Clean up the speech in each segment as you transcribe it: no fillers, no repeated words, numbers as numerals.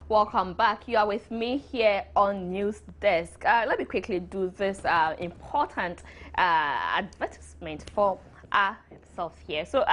Welcome back. You are with me here on News Desk. Let me quickly do this important advertisement for ourselves here. So,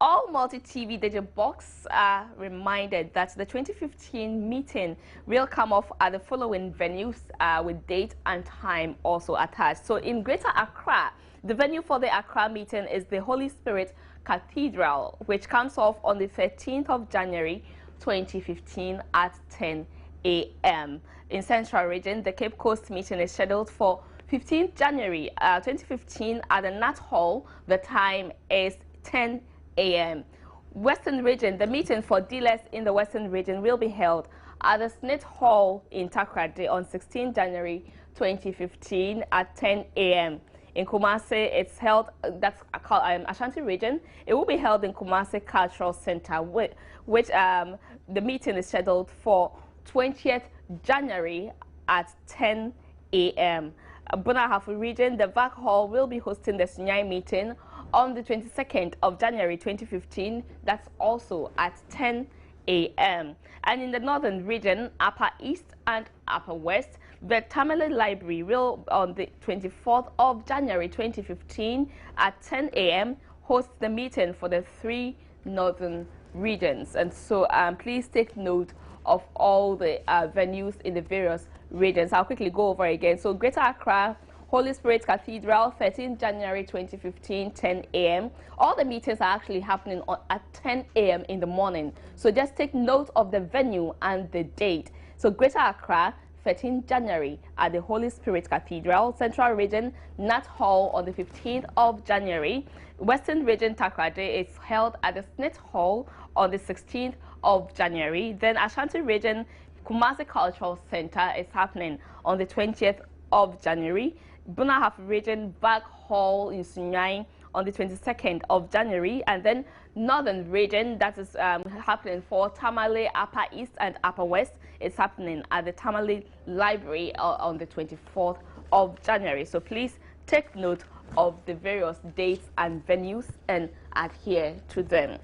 all multi-TV DJ box are reminded that the 2015 meeting will come off at the following venues with date and time also attached. So, in Greater Accra, the venue for the Accra meeting is the Holy Spirit Cathedral, which comes off on the 13th of January 2015 at 10 a.m. In Central Region, the Cape Coast meeting is scheduled for 15th January 2015 at the Nat Hall. The time is 10 a.m. Western Region, the meeting for dealers in the Western Region will be held at the Smith Hall in Takoradi on 16 January 2015 at 10 a.m. In Kumasi, it's held, that's Ashanti Region. It will be held in Kumasi Cultural Center, which the meeting is scheduled for 20th January at 10 a.m. Bunahafu Region, the VAC Hall will be hosting the Sunyai meeting on the 22nd of January 2015. That's also at 10 a.m. And in the Northern Region, Upper East and Upper West, the Tamale Library will, on the 24th of January 2015 at 10 a.m., host the meeting for the 3 Northern regions. And so please take note of all the venues in the various regions. I'll quickly go over again. So Greater Accra, Holy Spirit Cathedral, 13 January 2015, 10 a.m. All the meetings are actually happening at 10 a.m. in the morning. So just take note of the venue and the date. So Greater Accra, 13 January at the Holy Spirit Cathedral. Central Region, Nat Hall on the 15th of January. Western Region, Takoradi is held at the Smith Hall on the 16th of January. Then Ashanti Region, Kumasi Cultural Center is happening on the 20th of January. Bunahafu Region, VAC Hall in Sunyai on the 22nd of January. And then Northern Region, that is happening for Tamale, Upper East and Upper West. It's happening at the Tamale Library on the 24th of January. So please take note of the various dates and venues and adhere to them.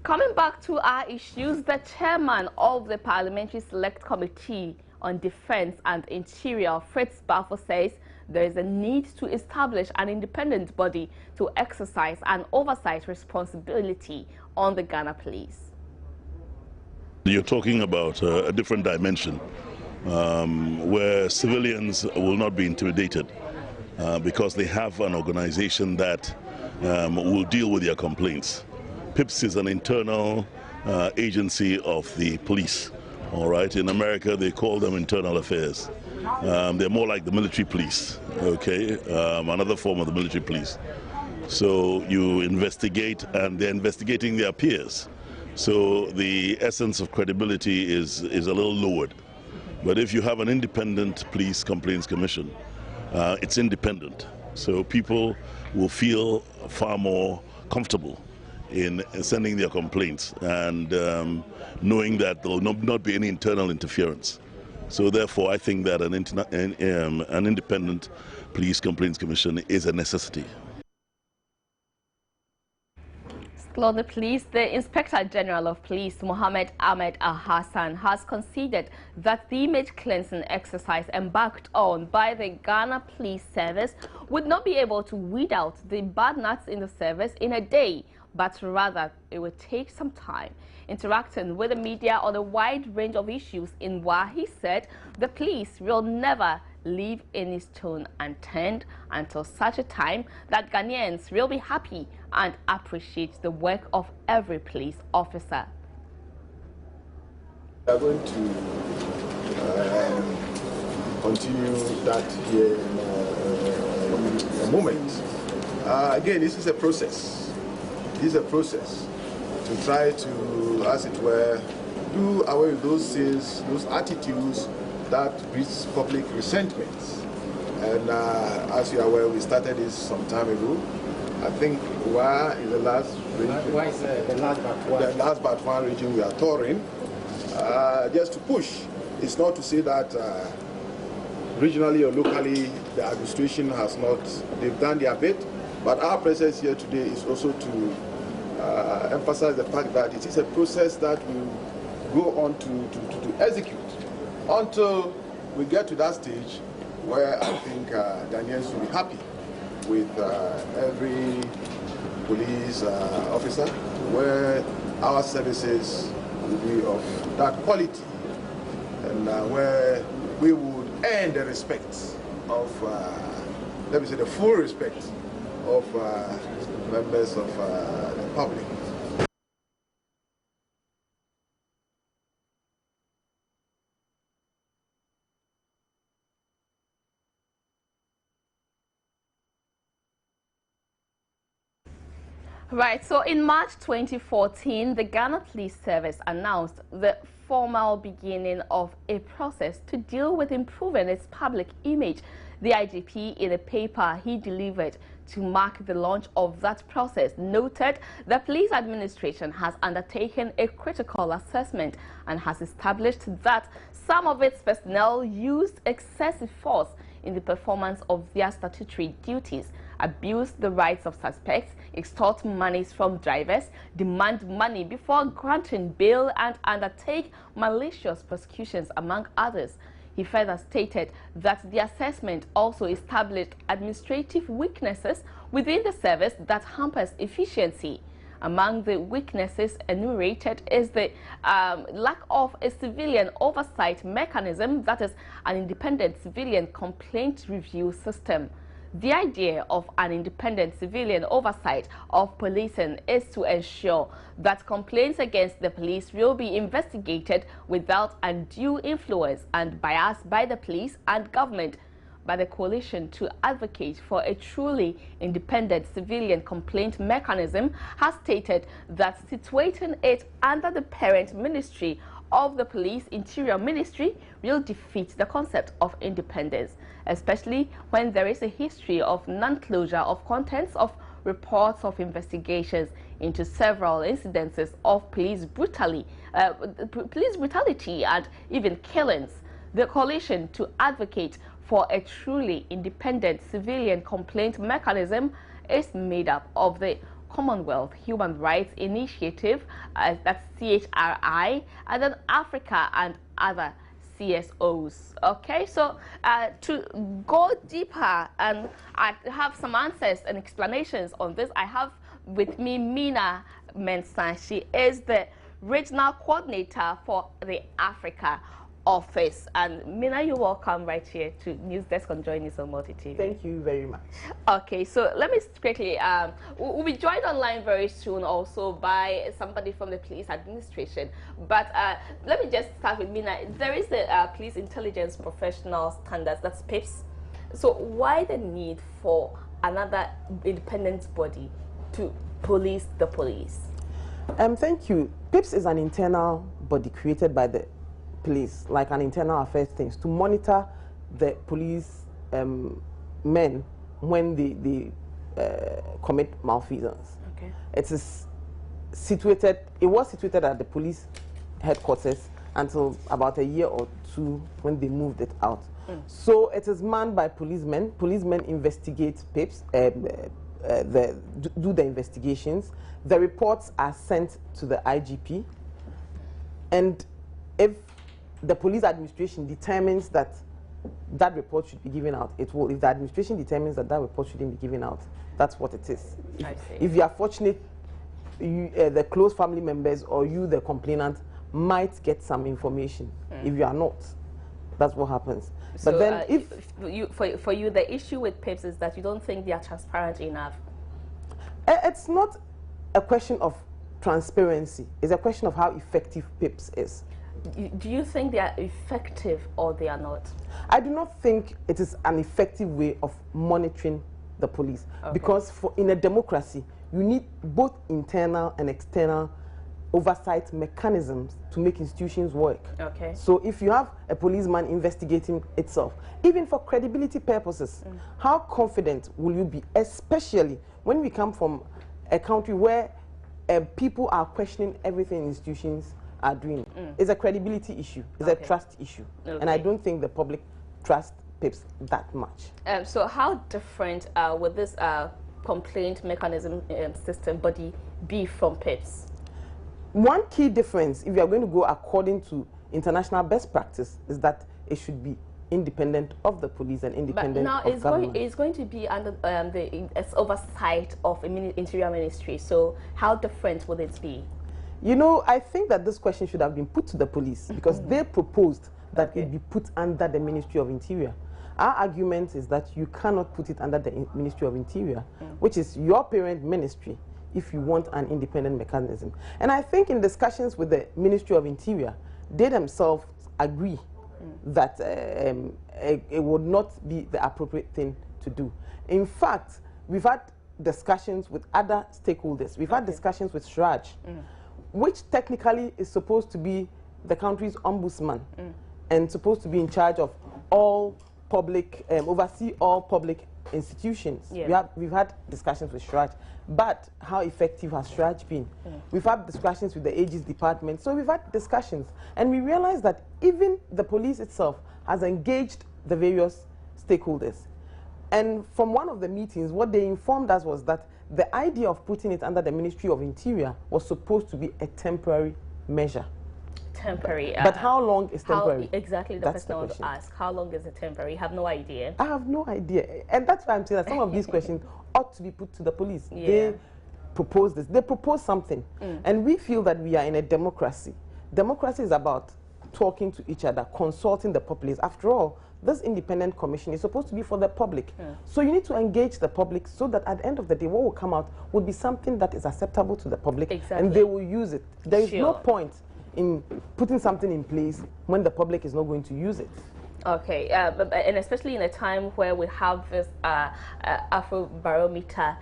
Coming back to our issues, the chairman of the Parliamentary Select Committee on Defense and Interior, Fritz Bafo, says there is a need to establish an independent body to exercise an oversight responsibility on the Ghana Police. You're talking about a different dimension where civilians will not be intimidated because they have an organization that will deal with their complaints. PIPS is an internal agency of the police. All right, in America they call them internal affairs. They're more like the military police, okay, another form of the military police. So you investigate, and they're investigating their peers. So the essence of credibility is a little lowered. But if you have an independent police complaints commission, it's independent. So people will feel far more comfortable in sending their complaints and knowing that there will not be any internal interference. So therefore, I think that an independent police complaints commission is a necessity. Still on the police, the Inspector General of Police, Mohammed Ahmed Al-Hassan, has conceded that the image cleansing exercise embarked on by the Ghana Police Service would not be able to weed out the bad nuts in the service in a day, but rather it would take some time. Interacting with the media on a wide range of issues in Wa, he said the police will never leave any stone unturned until such a time that Ghanaians will be happy and appreciate the work of every police officer. We are going to continue that here in a moment. Again, this is a process. This is a process to try to, as it were, do away with those things, those attitudes that breeds public resentment. And as you are aware, we started this some time ago. I think Wa is the last region. Wa is the last but one. The last but one region we are touring. Just to push. It's not to say that regionally or locally the administration has not, they've done their bit, but our presence here today is also to emphasize the fact that it is a process that will go on to execute until we get to that stage where I think Ghanaians will be happy with every police officer, where our services will be of that quality, and where we would earn the respect of, let me say, the full respect of members of the public. Right, so in March 2014, the Ghana Police Service announced the formal beginning of a process to deal with improving its public image. The IGP, in a paper he delivered to mark the launch of that process, noted the police administration has undertaken a critical assessment and has established that some of its personnel used excessive force in the performance of their statutory duties, abuse the rights of suspects, extort monies from drivers, demand money before granting bail, and undertake malicious prosecutions, among others. He further stated that the assessment also established administrative weaknesses within the service that hampers efficiency. Among the weaknesses enumerated is the lack of a civilian oversight mechanism, that is, an independent civilian complaint review system. The idea of an independent civilian oversight of policing is to ensure that complaints against the police will be investigated without undue influence and bias by the police and government. By the coalition to advocate for a truly independent civilian complaint mechanism has stated that situating it under the parent ministry of the Police Interior Ministry will defeat the concept of independence, especially when there is a history of non-closure of contents of reports of investigations into several incidences of police brutality and even killings. The coalition to advocate for a truly independent civilian complaint mechanism is made up of the Commonwealth Human Rights Initiative, that's CHRI, and then Africa and other CSOs. Okay, so to go deeper and I have some answers and explanations on this, I have with me Mina Mensah. She is the regional coordinator for the Africa office. And Mina, you're welcome right here to News Desk on Join Us on Multi TV. Thank you very much. Okay, so let me quickly, we'll be joined online very soon also by somebody from the police administration. But let me just start with Mina. There is the Police Intelligence Professional Standards, that's PIPS. So why the need for another independent body to police the police? Thank you. PIPS is an internal body created by the police, like an internal affairs things, to monitor the police men when they commit malfeasance. Okay. It was situated at the police headquarters until about a year or two when they moved it out. So it is manned by policemen. Policemen investigate PIPS, do the investigations. The reports are sent to the IGP, and if the police administration determines that that report should be given out, it will. If the administration determines that that report shouldn't be given out, that's what it is. If you are fortunate, the close family members or you, the complainant, might get some information. If you are not, that's what happens. So, but then for you, the issue with PIPS is that you don't think they are transparent enough. It's not a question of transparency. It's a question of how effective PIPS is. Do you think they are effective or they are not? I do not think it is an effective way of monitoring the police. Okay. Because in a democracy, you need both internal and external oversight mechanisms to make institutions work. Okay. So if you have a policeman investigating itself, even for credibility purposes, how confident will you be, especially when we come from a country where people are questioning everything institutions are doing? It's a credibility issue. It's a trust issue. And I don't think the public trust PIPS that much. So how different would this complaint mechanism system body be from PIPS? one key difference, if you are going to go according to international best practice, is that it should be independent of the police and independent now of government. It's going to be under the oversight of interior ministry. So how different would it be? You know, I think that this question should have been put to the police because they proposed that it be put under the Ministry of Interior. Our argument is that you cannot put it under the Ministry of Interior, which is your parent ministry, if you want an independent mechanism. And I think in discussions with the Ministry of Interior, they themselves agree that it would not be the appropriate thing to do. In fact, we've had discussions with other stakeholders. We've had discussions with Shraj, which technically is supposed to be the country's ombudsman and supposed to be in charge of all public, oversee all public institutions. We've had discussions with Shraj, but how effective has Shraj been? We've had discussions with the Aegis department, so we've had discussions, and we realized that even the police itself has engaged the various stakeholders. And from one of the meetings, what they informed us was that the idea of putting it under the Ministry of Interior was supposed to be a temporary measure. Temporary. But how long is temporary? Exactly the question I want to ask. How long is it temporary? You have no idea. I have no idea. And that's why I'm saying that some of these questions ought to be put to the police. Yeah. They propose this. They propose something. And we feel that we are in a democracy. Democracy is about talking to each other, consulting the populace. After all, this independent commission is supposed to be for the public. So you need to engage the public so that at the end of the day, what will come out will be something that is acceptable to the public. And they will use it. There is no point in putting something in place when the public is not going to use it. Okay, and especially in a time where we have this Afrobarometer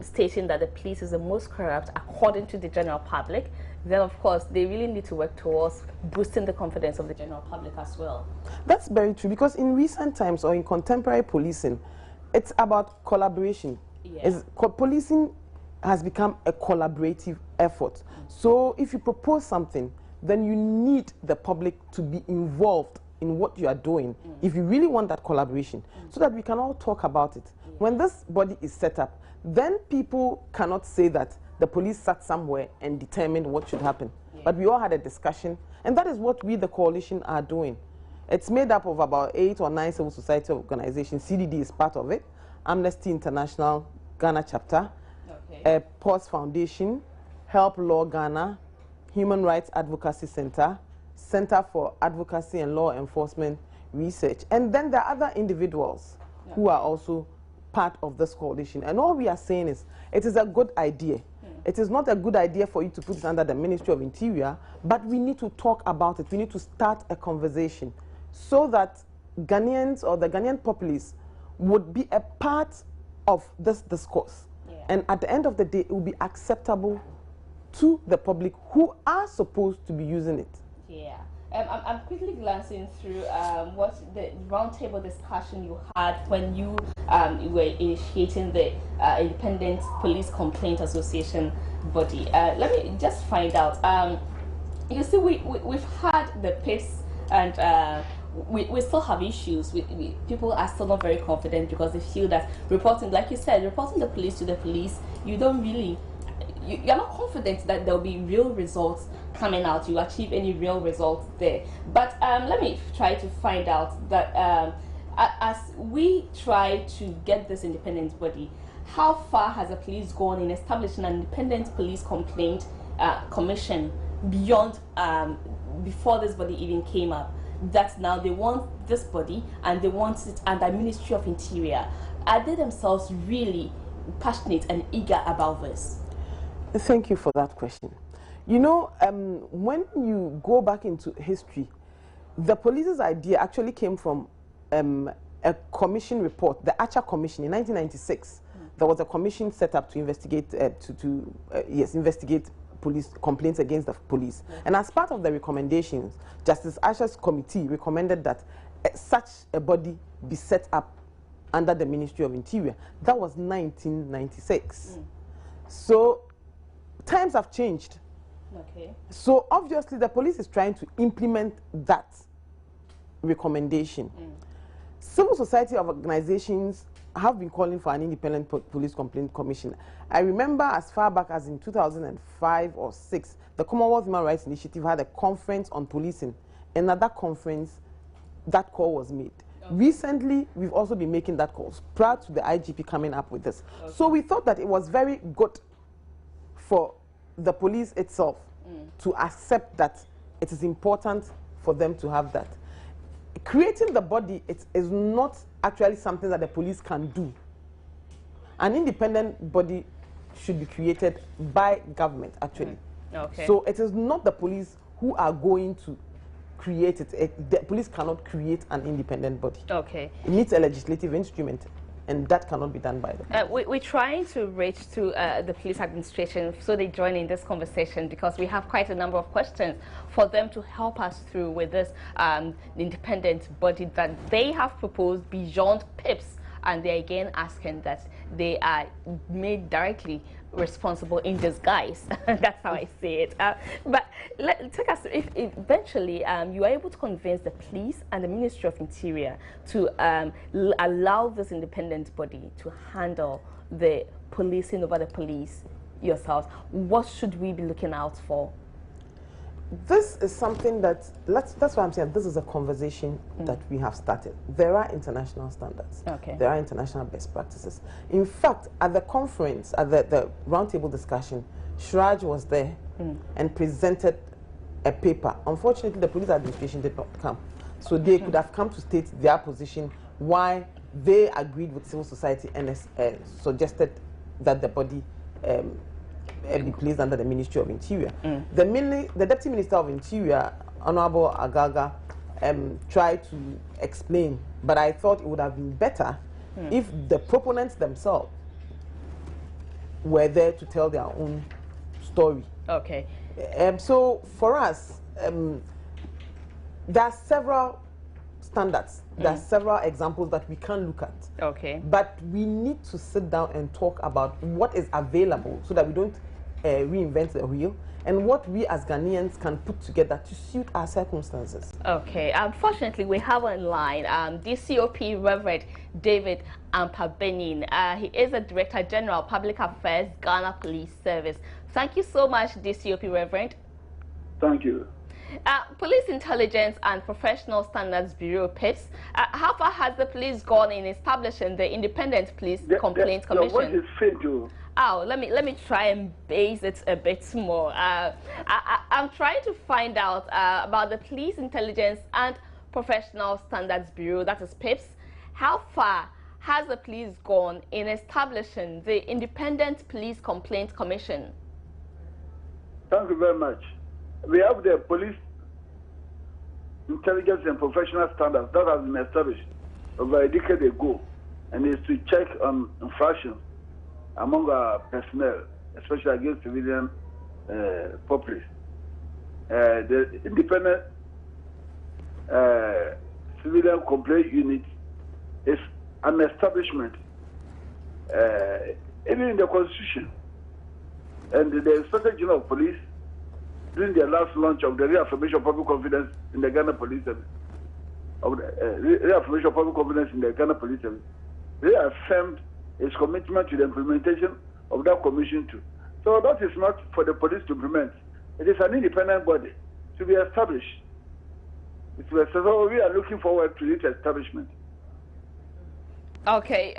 stating that the police is the most corrupt according to the general public, then of course they really need to work towards boosting the confidence of the general public as well. That's very true, because in recent times or in contemporary policing, it's about collaboration. Policing has become a collaborative effort. So if you propose something, then you need the public to be involved in what you are doing if you really want that collaboration, so that we can all talk about it. When this body is set up, then people cannot say that the police sat somewhere and determined what should happen. But we all had a discussion, and that is what we, the coalition, are doing. It's made up of about 8 or 9 civil society organizations. CDD is part of it, Amnesty International, Ghana chapter, Pause Foundation, Help Law Ghana, Human Rights Advocacy Center, Center for Advocacy and Law Enforcement Research. And then there are other individuals who are also part of this coalition. And all we are saying is, it is a good idea. It is not a good idea for you to put it under the Ministry of Interior, but we need to talk about it. We need to start a conversation so that Ghanaians or the Ghanaian populace would be a part of this discourse. And at the end of the day, it will be acceptable to the public who are supposed to be using it. I'm quickly glancing through what the roundtable discussion you had when you were initiating the Independent Police Complaint Association body. Let me just find out. You see, we've had the pace, and we still have issues. People are still not very confident because they feel that reporting, like you said, reporting the police to the police, you don't really, you're not confident that there'll be real results coming out. You achieve any real results there. But let me try to find out that as we try to get this independent body, how far has the police gone in establishing an independent police complaint commission beyond before this body even came up? That now they want this body and they want it under Ministry of Interior. Are they themselves really passionate and eager about this? Thank you for that question. You know, when you go back into history, the police's idea actually came from a commission report, the Archer Commission in 1996. There was a commission set up to investigate, investigate police complaints against the police. And as part of the recommendations, Justice Archer's committee recommended that such a body be set up under the Ministry of Interior. That was 1996. So times have changed. So obviously the police is trying to implement that recommendation. Civil society organizations have been calling for an independent police complaint commission. I remember as far back as in 2005 or 6, the Commonwealth Human Rights Initiative had a conference on policing. And at that conference, that call was made. Okay. Recently, we've also been making that calls prior to the IGP coming up with this. Okay. So we thought that it was very good for the police itself to accept that it is important for them to have that. Creating the body is not actually something that the police can do. An independent body should be created by government, actually. Okay. So it is not the police who are going to create it. The police cannot create an independent body. Okay. It needs a legislative instrument, and that cannot be done by them. We're trying to reach to the police administration so they join in this conversation, because we have quite a number of questions for them to help us through with this independent body that they have proposed beyond PIPs, and they're again asking that they are made directly responsible in disguise. That's how I say it. But take us, if eventually you are able to convince the police and the Ministry of Interior to allow this independent body to handle the policing over the police yourselves, what should we be looking out for? This is something that, that's why I'm saying this is a conversation that we have started. There are international standards. Okay. There are international best practices. In fact, at the conference, at the roundtable discussion, Shraj was there and presented a paper. Unfortunately, the police administration did not come. So they could have come to state their position, why they agreed with civil society and suggested that the body be placed under the Ministry of Interior. The Deputy Minister of Interior, Honorable Agaga, tried to explain, but I thought it would have been better if the proponents themselves were there to tell their own story. Okay. So for us, there are several standards. There are several examples that we can look at. Okay. But we need to sit down and talk about what is available so that we don't reinvent the wheel, and what we as Ghanaians can put together to suit our circumstances. Okay. Unfortunately, we have online DCOP Reverend David Ampabenin. He is the Director General Public Affairs, Ghana Police Service. Thank you so much, DCOP Reverend. Thank you. Police Intelligence and Professional Standards Bureau, PIPS. How far has the police gone in establishing the Independent Police Complaint Commission? What is fair to? Oh, let me try and base it a bit more. I'm trying to find out about the Police Intelligence and Professional Standards Bureau, that is PIPS. How far has the police gone in establishing the Independent Police Complaint Commission? Thank you very much. We have the Police Intelligence and Professional Standards that has been established over a decade ago, and is to check on infractions among our personnel, especially against civilian populace. The Independent Civilian Complaint Unit is an establishment, even in the Constitution. And the Inspector General of Police, during their last launch of the reaffirmation of public confidence in the Ghana Police Service, reaffirmation of public confidence in the Ghana Police Service, reaffirmed its commitment to the implementation of that commission too. So that is not for the police to implement. It is an independent body to be established. So we are looking forward to its establishment. Okay,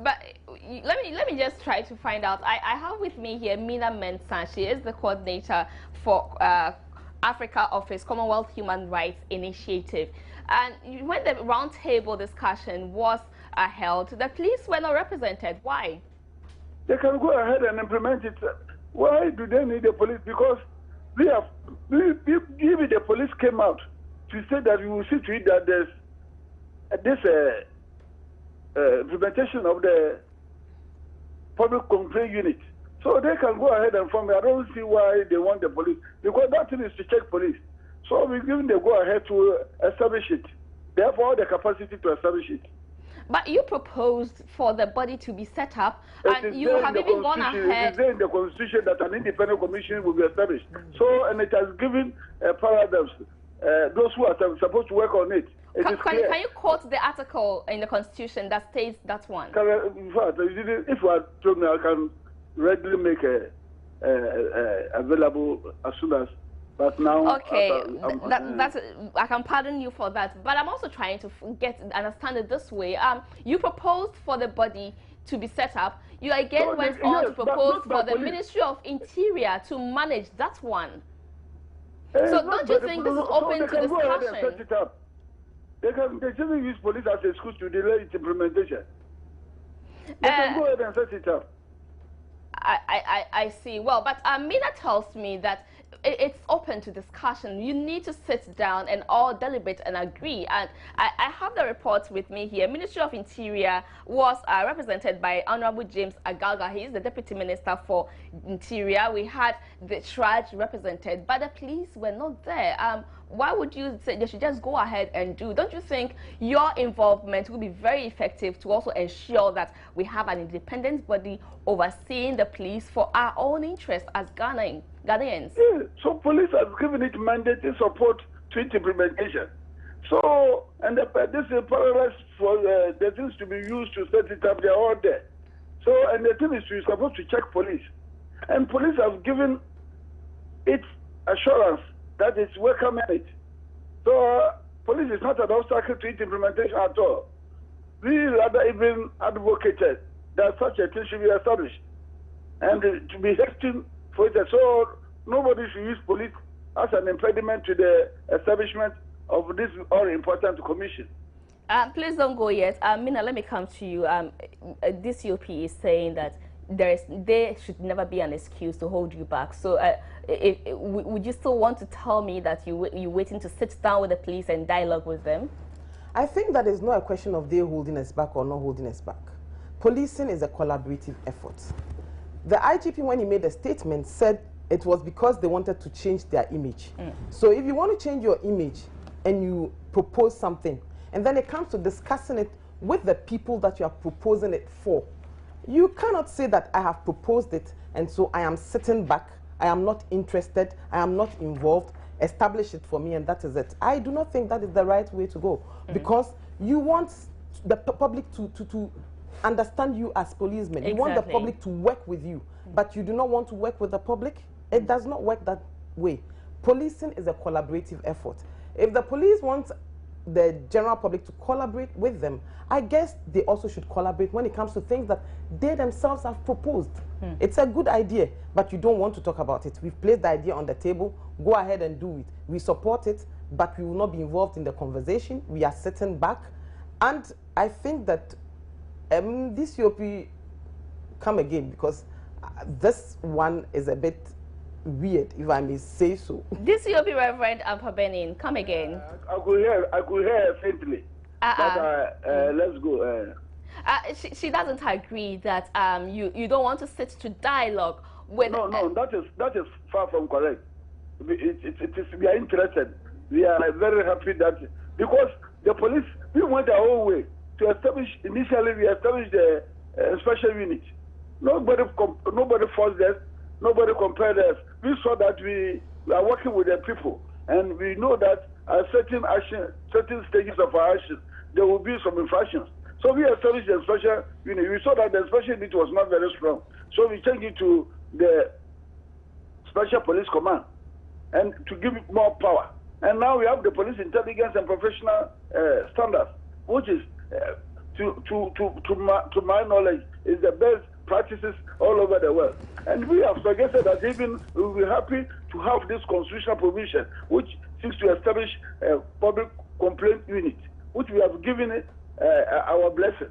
but let me just try to find out. I have with me here Mina Mensah. She is the coordinator for Africa Office Commonwealth Human Rights Initiative. And when the roundtable discussion was held, the police were not represented. Why? They can go ahead and implement it. Why do they need the police? Because even the police came out to say that we will see to it that there's this implementation of the public complaint unit. So they can go ahead and form it. I don't see why they want the police, because that thing is to check police. So we're giving the go ahead to establish it. Therefore, the capacity to establish it. But you proposed for the body to be set up, and you have even gone ahead. It is there in the Constitution that an independent commission will be established. So, and it has given paradigms, those who are supposed to work on it. Can you quote the article in the Constitution that states that one? In fact, if you are told me, I can readily make available as soon as. But now, okay, I can pardon you for that. But I'm also trying to understand it this way. You proposed for the body to be set up. You again went on to propose for the Ministry of Interior to manage that one. So don't you think this is open to discussion? They shouldn't use police as a excuse to delay its implementation. They can go ahead and set it up. I see. Well, but Mina tells me that it's open to discussion. You need to sit down and all deliberate and agree. And I have the reports with me here. Ministry of Interior was represented by Honorable James Agalga. He is the Deputy Minister for Interior. We had the Traj represented, but the police were not there. Why would you say they should just go ahead and do? Don't you think your involvement will be very effective to also ensure that we have an independent body overseeing the police for our own interests as Ghanaians? Yeah, so police have given it mandated support to its implementation. So, and this is parallel for the things to be used to set it up, they are all there. So, and the thing is supposed to check police. And police have given it assurance that it's welcoming it. So, police is not an obstacle to its implementation at all. We rather even advocated that such a thing should be established and to be hastened for it. So, nobody should use police as an impediment to the establishment of this all-important commission. Please don't go yet. Mina, let me come to you. This COP is saying that there should never be an excuse to hold you back. So would you still want to tell me that you're waiting to sit down with the police and dialogue with them? I think that is not a question of they holding us back or not holding us back. Policing is a collaborative effort. The IGP, when he made a statement, said it was because they wanted to change their image. So if you want to change your image and you propose something, and then it comes to discussing it with the people that you are proposing it for, you cannot say that I have proposed it and so I am sitting back, I am not interested, I am not involved, establish it for me and that is it. I do not think that is the right way to go, because you want the public to understand you as policemen. Exactly. You want the public to work with you, but you do not want to work with the public. It does not work that way. Policing is a collaborative effort. If the police want the general public to collaborate with them, I guess they also should collaborate when it comes to things that they themselves have proposed. It's a good idea, but you don't want to talk about it. We've placed the idea on the table. Go ahead and do it. We support it, but we will not be involved in the conversation. We are sitting back. And I think that this COP come again, because this one is a bit weird, if I may say so. This COP Reverend Ampabenin, come again. I could hear faintly. Let's go. She doesn't agree that you don't want to sit to dialogue with. No, that is far from correct. It is, we are interested. We are very happy that, because the police, we went our own way to establish. Initially, we established the special unit. Nobody forced us. Nobody compared us. We saw that we are working with the people, and we know that at certain stages of our action, there will be some infractions. So we established the special unit. We saw that the special unit was not very strong. So we changed it to the Special Police Command, and to give it more power. And now we have the police intelligence and professional standards, which is, to my knowledge, is the best practices all over the world. And we have suggested that even we will be happy to have this constitutional provision, which seeks to establish a public complaint unit, which we have given it our blessing.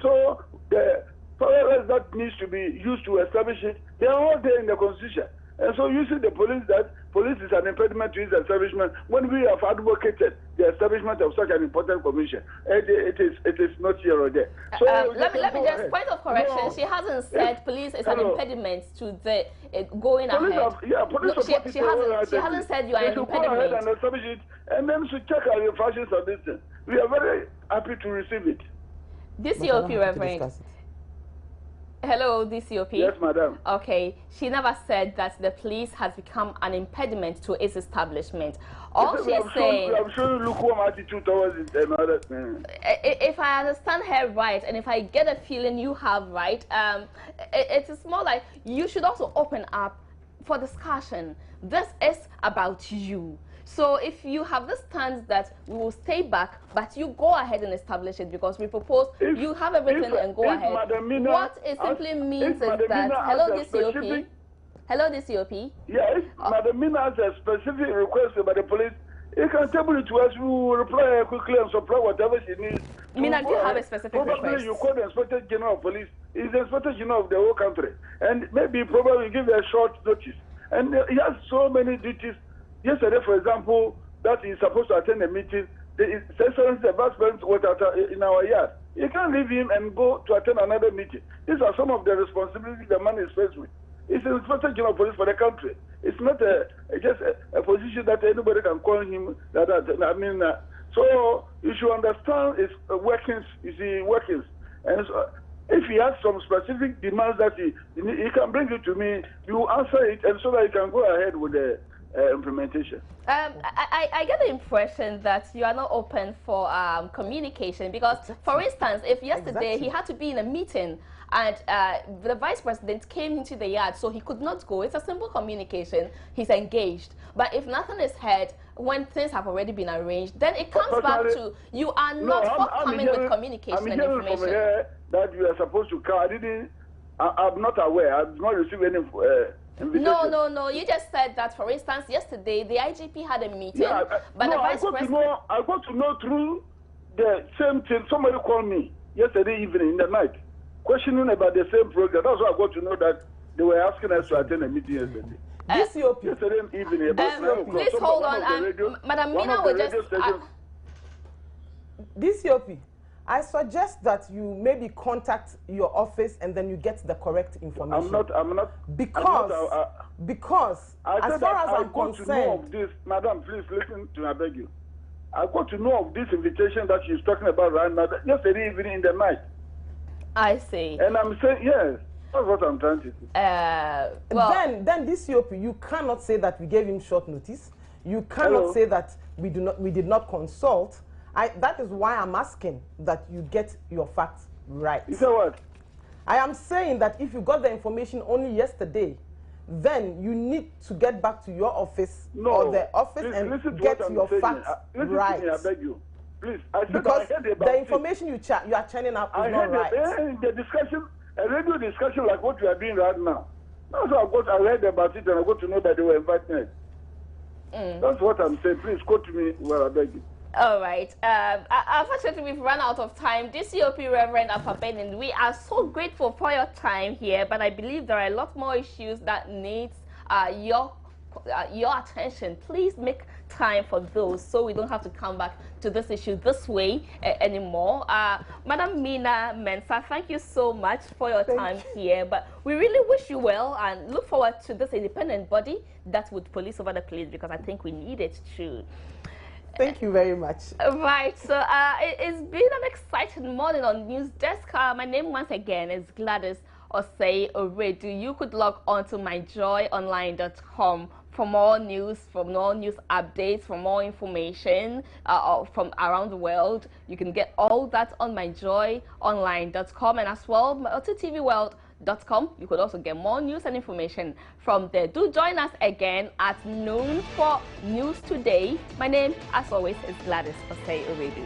So the powers that needs to be used to establish it, they are all there in the Constitution. And so using the police, that police is an impediment to its establishment, when we have advocated the establishment of such an important commission, it is not here or there. So let me just, point of correction, she hasn't said police is an impediment to the going police ahead. Police she hasn't said you are an impediment. Go ahead and establish it, and then to check our infractions of this thing. We are very happy to receive it. This COP, Reverend. Hello, DCOP. Yes, madam. Okay, she never said that the police has become an impediment to its establishment. All she's saying... I'm showing lukewarm attitude towards it and other things. If I understand her right, and if I get a feeling you have right, it is more like you should also open up for discussion. This is about you. So if you have the stance that we will stay back, but you go ahead and establish it because we propose you have everything and go ahead. What it simply means is that, hello DCOP. Hello DCOP. Yes, Madam Mina has a specific request by the police. You can table it to us, we will reply quickly and supply whatever she needs. Mina, do you have a specific request? Probably you call the Inspector General of Police. He's the Inspector General of the whole country. And maybe probably give a short notice. And he has so many duties. Yesterday, for example, that he's supposed to attend a meeting. The vice president was in our yard. You can't leave him and go to attend another meeting. These are some of the responsibilities the man is faced with. It's the Inspector General of Police for the country. It's not just a position that anybody can call him. So you should understand his workings. You see, workings. And so, if he has some specific demands that he can bring it to me, you answer it, and so that he can go ahead with the implementation. I get the impression that you are not open for communication because, for instance, if yesterday he had to be in a meeting and the vice president came into the yard, so he could not go. It's a simple communication. He's engaged. But if nothing is heard when things have already been arranged, then it comes back to you are not forthcoming with communication and information. From here that you are supposed to come. I'm not aware. I've not received any invitation. No. You just said that, for instance, yesterday the IGP had a meeting, but the vice president... I got to know through the same thing. Somebody called me yesterday evening in the night, questioning about the same program. That's why I got to know that they were asking us to attend a meeting yesterday. Yesterday evening. Please hold on. Madam Mina will just... DCOP, I suggest that you maybe contact your office and then you get the correct information. I'm not. Because as far as I'm concerned, to know of this, madam, please listen to me, I beg you. I got to know of this invitation that she's talking about right now, yesterday evening in the night. I see. And I'm saying, yes, that's what I'm trying to do. Then this COP, you cannot say that we gave him short notice. You cannot say that we did not consult. That is why I'm asking that you get your facts right. You say what? I am saying that if you got the information only yesterday, then you need to get back to your office or the office and get your facts right. To me, I beg you. Please. I said because I heard about the information you are churning up is not right. The discussion, a radio discussion like what we are doing right now. That's what I heard about it and I got to know that they were inviting us. That's what I'm saying. Please quote me where I beg you. All right. Unfortunately, we've run out of time. DCOP Reverend Apabenin, we are so grateful for your time here, but I believe there are a lot more issues that needs your attention. Please make time for those so we don't have to come back to this issue this way anymore. Madam Mina Mensah, thank you so much for your time here, but we really wish you well and look forward to this independent body that would police over the place because I think we need it too. Thank you very much. Right, so it's been an exciting morning on News Desk. My name once again is Gladys Osei Oredu. You could log on to myjoyonline.com for more news, for more news updates, for more information from around the world. You can get all that on myjoyonline.com and as well to tvworld.com. You could also get more news and information from there. Do join us again at noon for News Today. My name, as always, is Gladys Osei Oredu.